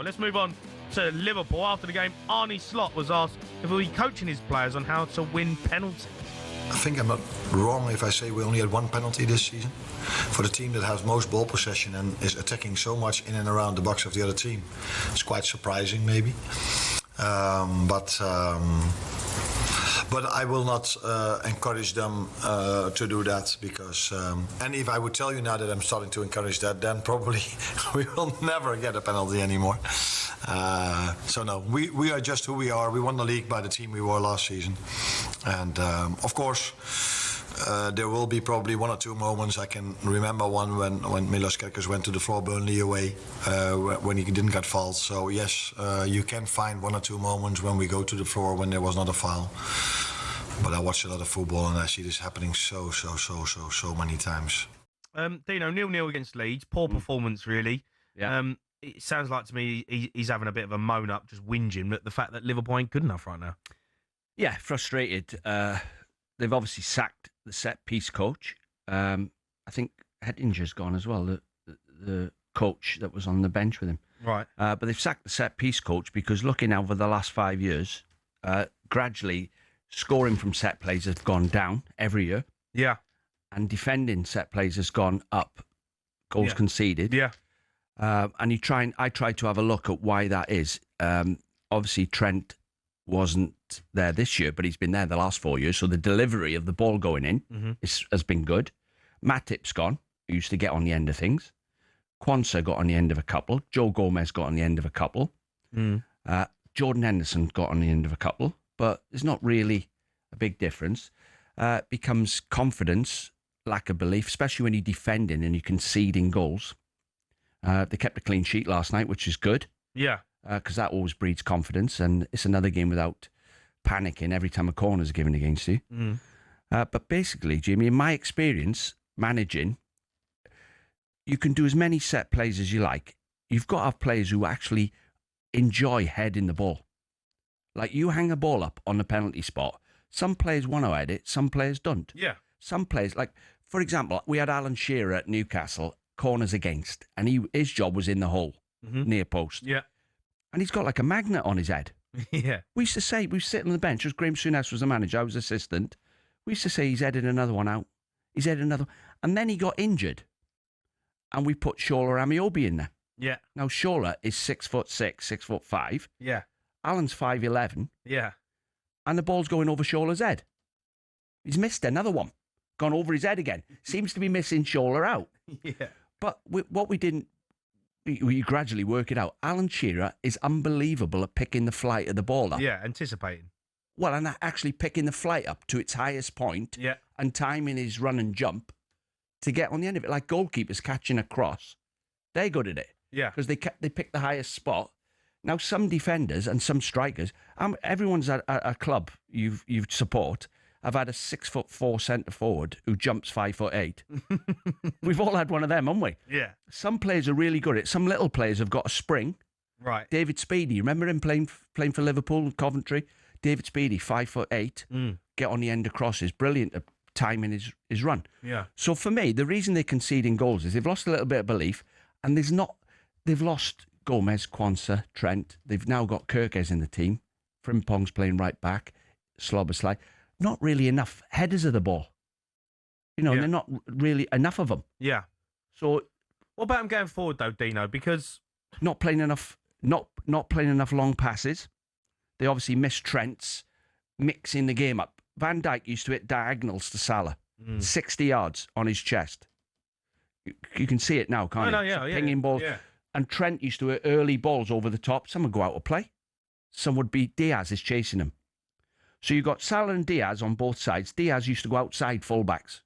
let's move on to Liverpool. After the game, Arne Slot was asked if he'll be coaching his players on how to win penalties. I think I'm not wrong if I say we only had one penalty this season. For the team that has most ball possession and is attacking so much in and around the box of the other team, it's quite surprising maybe. But I will not encourage them to do that because... and if I would tell you now that I'm starting to encourage that, then probably we will never get a penalty anymore. So no, we are just who we are. We won the league by the team we were last season. And of course, there will be probably one or two moments. I can remember one when Milos Kerkers went to the floor, Burnley away, when he didn't get fouled. So yes, you can find one or two moments when we go to the floor when there was not a foul. But I watch a lot of football and I see this happening so many times. Dino, 0-0 against Leeds. Poor performance, really. Yeah. It sounds like to me he's having a bit of a moan up, just whinging at the fact that Liverpool ain't good enough right now. Yeah, frustrated. They've obviously sacked the set-piece coach. I think Hettinger's gone as well, the coach that was on the bench with him. Right. But they've sacked the set-piece coach because looking over the last 5 years, gradually scoring from set plays has gone down every year. Yeah. And defending set plays has gone up, goals conceded. Yeah. And I tried to have a look at why that is. Obviously, Trent wasn't there this year, but he's been there the last 4 years. So the delivery of the ball going in has been good. Matip's gone, who used to get on the end of things. Quansah got on the end of a couple. Joe Gomez got on the end of a couple. Jordan Henderson got on the end of a couple. But there's not really a big difference. Becomes confidence, lack of belief, especially when you're defending and you're conceding goals. They kept a clean sheet last night, which is good. Yeah. Because that always breeds confidence, and it's another game without panicking every time a corner is given against you. But basically, Jimmy, in my experience managing, you can do as many set plays as you like. You've got to have players who actually enjoy heading the ball. Like you hang a ball up on the penalty spot. Some players want to head it, some players don't. Yeah. Some players, like, for example, we had Alan Shearer at Newcastle, corners against, and his job was in the hole, near post. Yeah. And he's got like a magnet on his head. Yeah. We used to say, we sit on the bench, as Graham Souness was the manager, I was assistant. We used to say he's headed another one out. He's headed another one. And then he got injured. And we put Shola Amiobi in there. Yeah. Now, Shola is 6'6", 6'5". Yeah. Alan's 5'11". Yeah. And the ball's going over Shola's head. He's missed another one. Gone over his head again. Seems to be missing Shola out. Yeah. But what we didn't, we gradually work it out. Alan Shearer is unbelievable at picking the flight of the ball up. Yeah, anticipating. Well, and actually picking the flight up to its highest point and timing his run and jump to get on the end of it. Like goalkeepers catching a cross. They're good at it. Yeah. Because they pick the highest spot. Now, some defenders and some strikers, everyone's at a club you support, have had a 6'4" centre forward who jumps 5'8". We've all had one of them, haven't we? Yeah. Some players are really good at it. Some little players have got a spring. Right. David Speedy, remember him playing for Liverpool and Coventry? David Speedy, 5'8", get on the end of crosses, brilliant at timing his run. Yeah. So for me, the reason they're conceding goals is they've lost a little bit of belief, and they've lost Gomez, Quansah, Trent. They've now got Kerkers in the team. Frimpong's playing right back. Slobberslide. Not really enough headers of the ball. You know, they're not really enough of them. Yeah. So, what about them going forward though, Dino? Because not playing enough long passes. They obviously missed Trent's mixing the game up. Van Dijk used to hit diagonals to Salah, 60 yards on his chest. You can see it now, can't you? Pinging balls. Yeah. And Trent used to hit early balls over the top. Some would go out of play. Some would be Diaz is chasing him. So you've got Salah and Diaz on both sides. Diaz used to go outside fullbacks.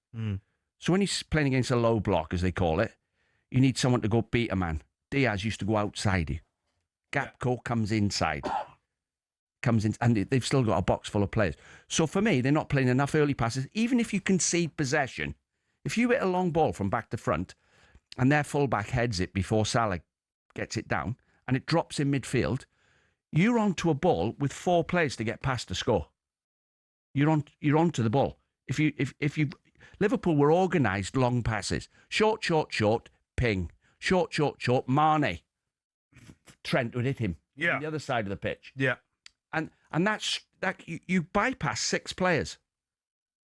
So when he's playing against a low block, as they call it, you need someone to go beat a man. Diaz used to go outside you. Gapco comes inside. Comes in, and they've still got a box full of players. So for me, they're not playing enough early passes. Even if you concede possession, if you hit a long ball from back to front, and their fullback heads it before Salah gets it down, and it drops in midfield, you're onto a ball with 4 players to get past to score. You're onto the ball. If you Liverpool were organised long passes, short, ping, short, Mane. Trent would hit him Yeah. on the other side of the pitch. Yeah. And that's that you bypass 6 players.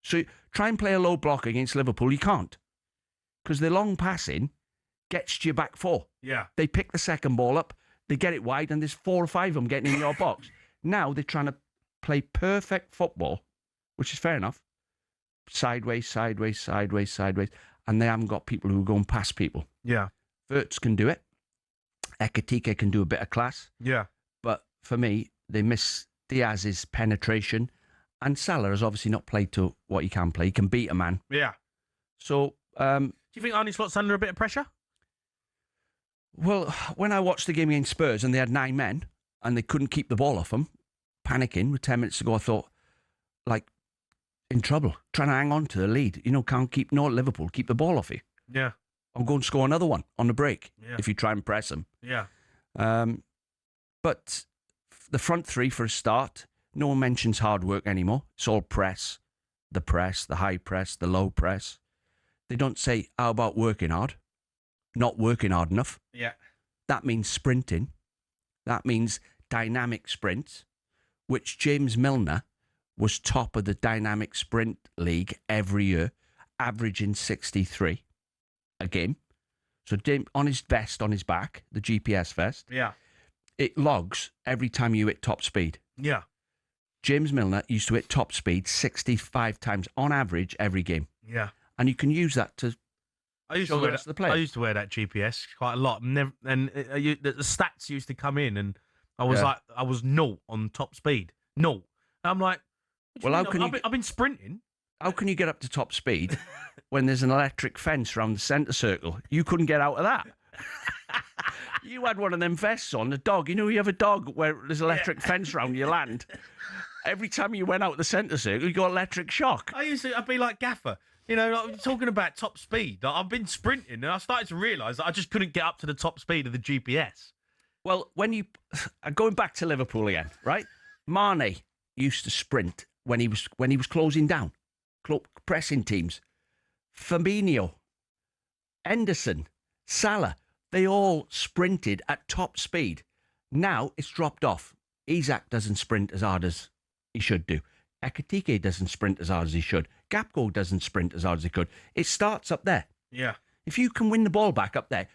So try and play a low block against Liverpool. You can't. Because the long passing gets you back 4. Yeah. They pick the second ball up, they get it wide, and there's 4 or 5 of them getting in your box. Now they're trying to play perfect football, which is fair enough. Sideways, sideways, sideways, sideways. And they haven't got people who are going past people. Yeah. Wirtz can do it. Ekitike can do a bit of class. Yeah. But for me, they miss Diaz's penetration. And Salah has obviously not played to what he can play. He can beat a man. Yeah. So, do you think Arne Slot's under a bit of pressure? well, when I watched the game against Spurs and they had 9 men and they couldn't keep the ball off them, panicking with 10 minutes to go, I thought, like, in trouble, trying to hang on to the lead. Can't keep Liverpool, keep the ball off you. Yeah. I'm going to score another one on the break if you try and press them. Yeah. But the front 3 for a start, no one mentions hard work anymore. It's all press, the high press, the low press. They don't say, how about working hard? Not working hard enough. Yeah. That means sprinting. That means dynamic sprints, which James Milner was top of the dynamic sprint league every year, averaging 63 a game. So on his vest, on his back, the GPS vest, Yeah. it logs every time you hit top speed. Yeah. James Milner used to hit top speed 65 times on average every game. Yeah. And you can use that to I used show to the wear rest that, of the players. I used to wear that GPS quite a lot. The stats used to come in, and I was like, I was 0 on top speed. 0. And I'm like, Well, how can I've been sprinting. How can you get up to top speed when there's an electric fence around the centre circle? You couldn't get out of that. You had one of them vests on, a dog. You have a dog where there's an electric fence around your land. Every time you went out the centre circle, you got electric shock. I'd be like Gaffer. Like, talking about top speed. Like, I've been sprinting, and I started to realise that I just couldn't get up to the top speed of the GPS. Well, going back to Liverpool again, right? Mane used to sprint when he was closing down, pressing teams. Firmino, Henderson, Salah, they all sprinted at top speed. Now it's dropped off. Isak doesn't sprint as hard as he should do. Ekitike doesn't sprint as hard as he should. Gapgo doesn't sprint as hard as he could. It starts up there. Yeah. If you can win the ball back up there,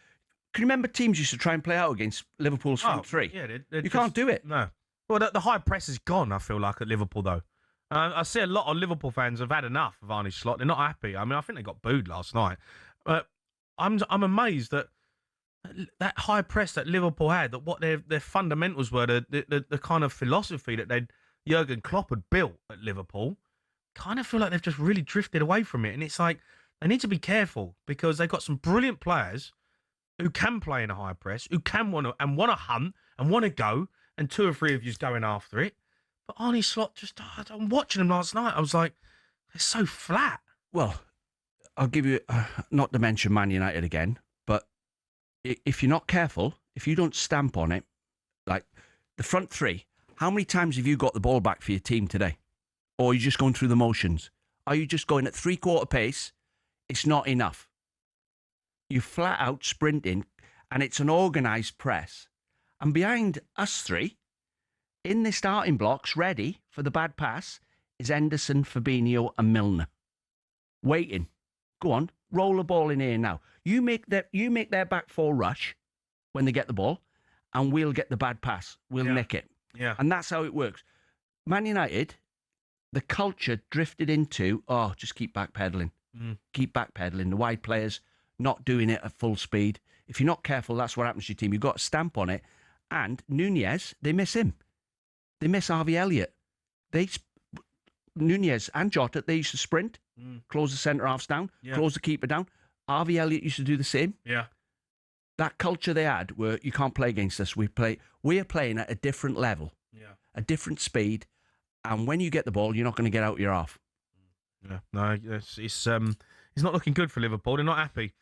can you remember teams used to try and play out against Liverpool's front 3? Yeah, you can't do it. No. Well, the high press is gone, I feel like, at Liverpool, though. I see a lot of Liverpool fans have had enough of Arne Slot. They're not happy. I mean, I think they got booed last night. But I'm amazed that that high press that Liverpool had, that what their fundamentals were, the kind of philosophy that Jurgen Klopp had built at Liverpool, kind of feel like they've just really drifted away from it. And it's like they need to be careful because they've got some brilliant players who can play in a high press, who can want to hunt and want to go, and 2 or 3 of you's going after it. But Arne Slot, I'm watching him last night. I was like, they're so flat. Well, I'll give you, not to mention Man United again, but if you're not careful, if you don't stamp on it, like the front 3, how many times have you got the ball back for your team today? Or are you just going through the motions? Are you just going at 3/4 pace? It's not enough. You flat out sprinting, and it's an organised press. And behind us 3, in the starting blocks, ready for the bad pass, is Henderson, Fabinho and Milner. Waiting. Go on, roll the ball in here now. You make their back 4 rush when they get the ball, and we'll get the bad pass. We'll nick it. Yeah. And that's how it works. Man United, the culture drifted into, just keep backpedaling. Keep backpedaling. The wide players not doing it at full speed. If you're not careful, that's what happens to your team. You've got to stamp on it. And Nunez, they miss him. They miss Harvey Elliott. Nunez and Jota, they used to sprint, close the centre-halves down, close the keeper down. Harvey Elliott used to do the same. Yeah. That culture they had where you can't play against us. We are playing at a different level, a different speed. And when you get the ball, you're not going to get out your half. Yeah, no, it's not looking good for Liverpool. They're not happy.